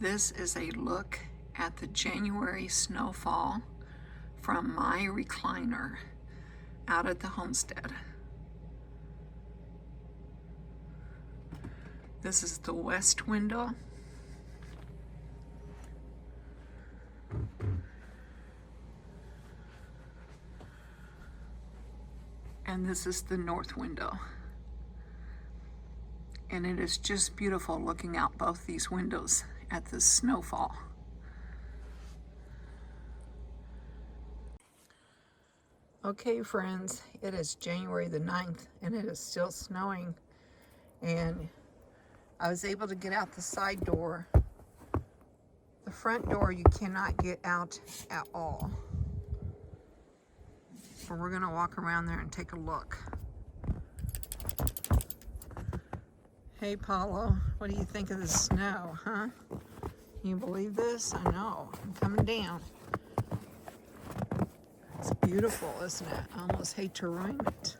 This is a look at the January snowfall from my recliner out at the homestead. This is the west window. And this is the north window. And it is just beautiful looking out both these windows at the snowfall. Okay friends, it is January the 9th and it is still snowing, and I was able to get out the side door. The front door you cannot get out at all. So we're gonna walk around there and take a look. Hey Paulo, what do you think of the snow, huh? Can you believe this? I know, I'm coming down. It's beautiful, isn't it? I almost hate to ruin it.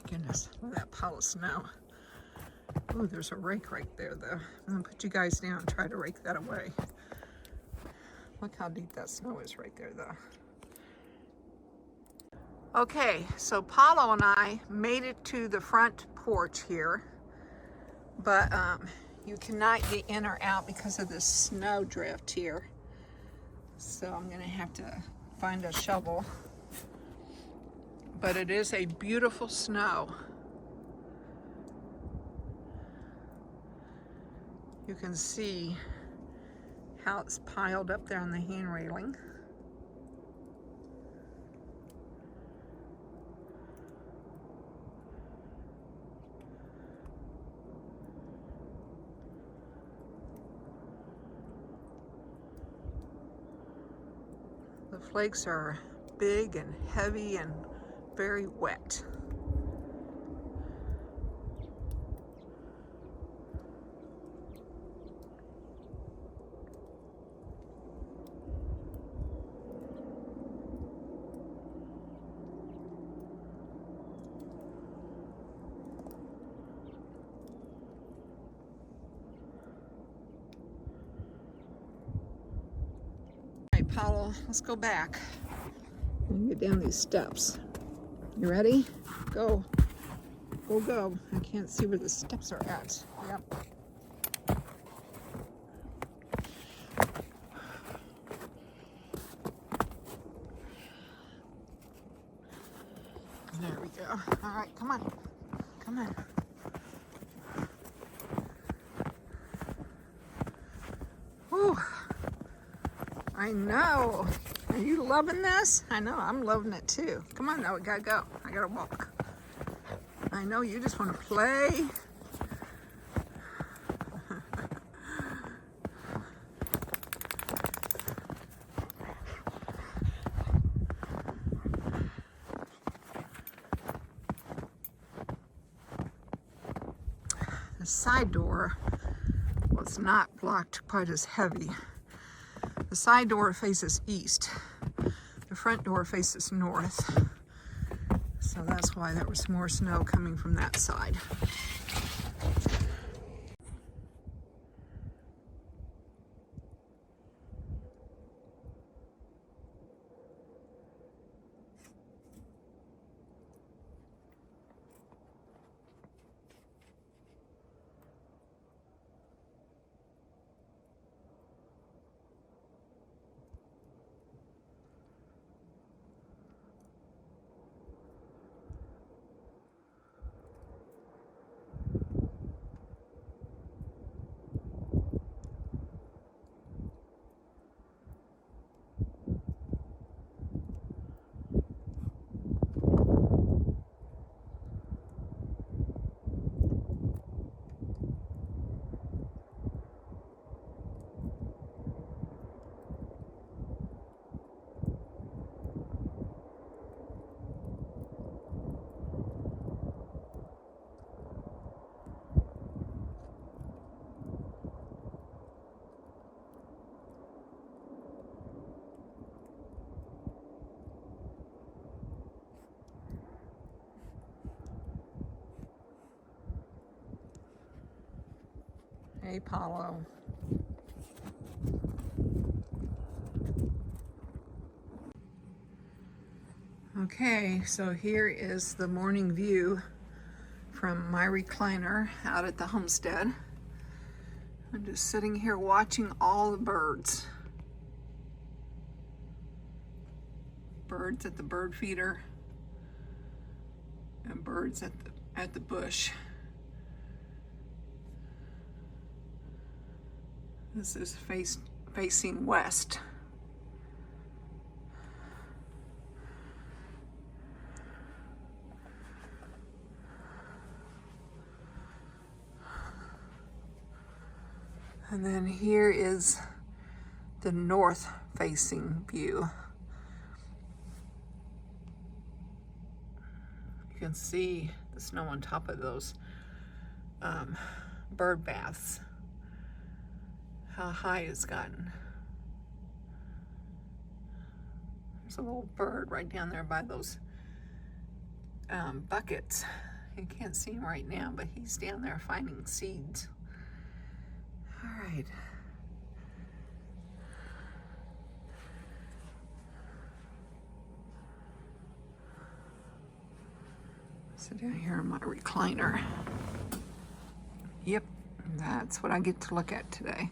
Goodness, look at that pile of snow. Oh, there's a rake right there though. I'm gonna put you guys down and try to rake that away. Look how deep that snow is right there though. Okay, so Paulo and I made it to the front porch here, but you cannot get in or out because of this snow drift here. So I'm gonna have to find a shovel. But it is a beautiful snow. You can see how it's piled up there on the hand railing. The flakes are big and heavy and very wet. All right, Paulo, let's go back and get down these steps. You ready? Go. Go, go. I can't see where the steps are at. Yep. There we go. All right, come on. Come on. Whew. I know. Are you loving this? I know, I'm loving it too. Come on now, we gotta go. I gotta walk. I know you just want to play. The side door was not blocked quite as heavy. The side door faces east. The front door faces north. So that's why there was more snow coming from that side. Hey, Paulo. Okay, so here is the morning view from my recliner out at the homestead. I'm just sitting here watching all the birds. Birds at the bird feeder and birds at the bush. This is facing west. And then here is the north facing view. You can see the snow on top of those bird baths. How high it's gotten. There's a little bird right down there by those buckets. You can't see him right now, but he's down there finding seeds. All right. Sit down here in my recliner. Yep, that's what I get to look at today.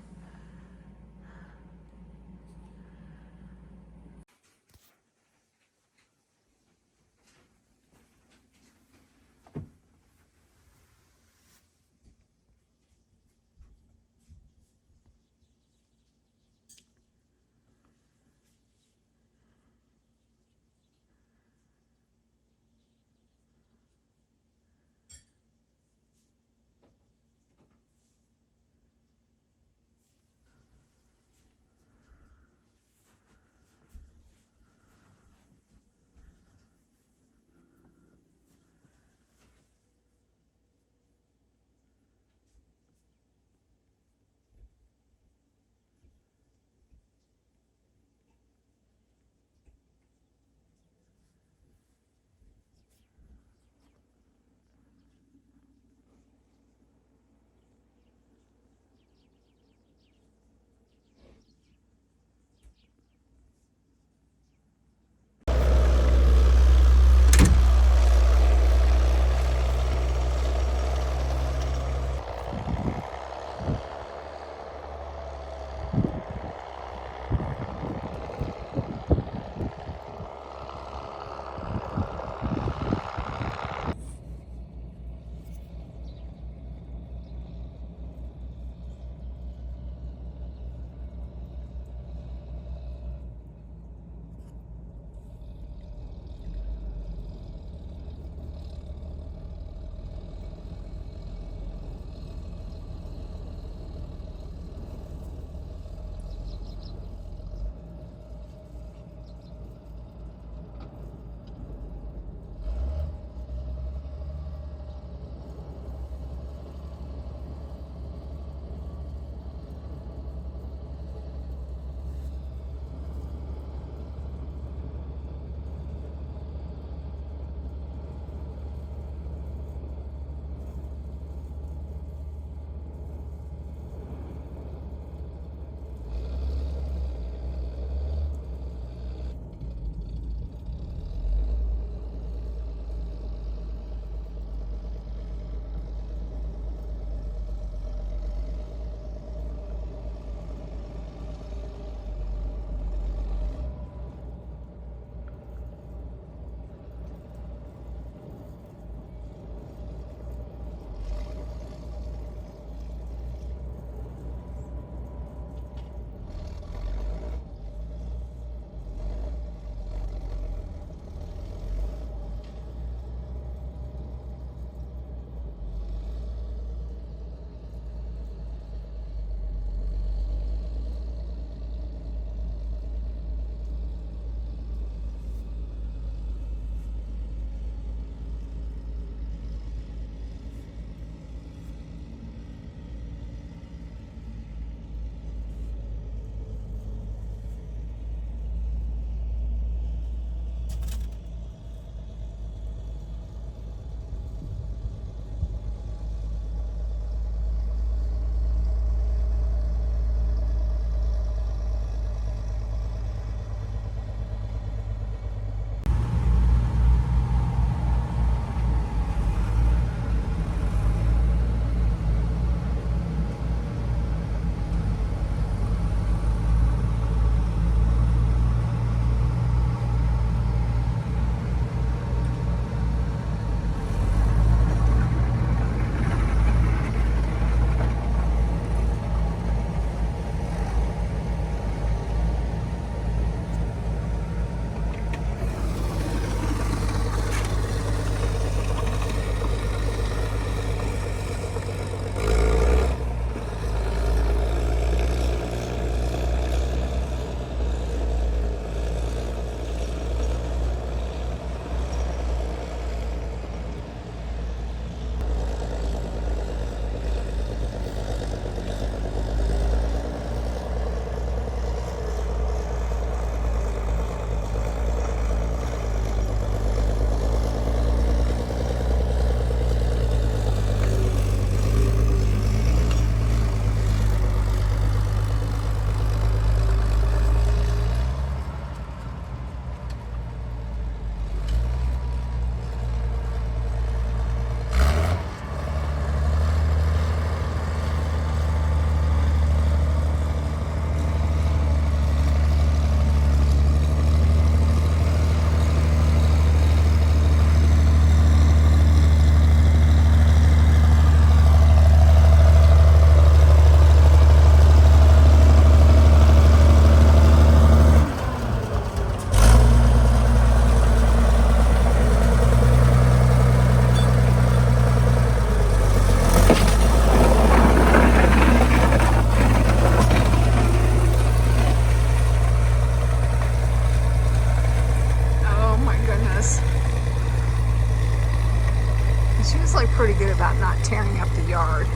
usually pretty good about not tearing up the yard.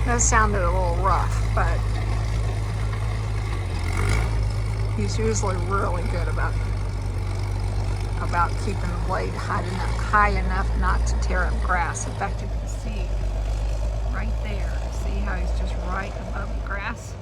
That sounded a little rough, but he's usually really good about keeping the blade high enough not to tear up grass. In fact, you can see right there. See how he's just right above the grass?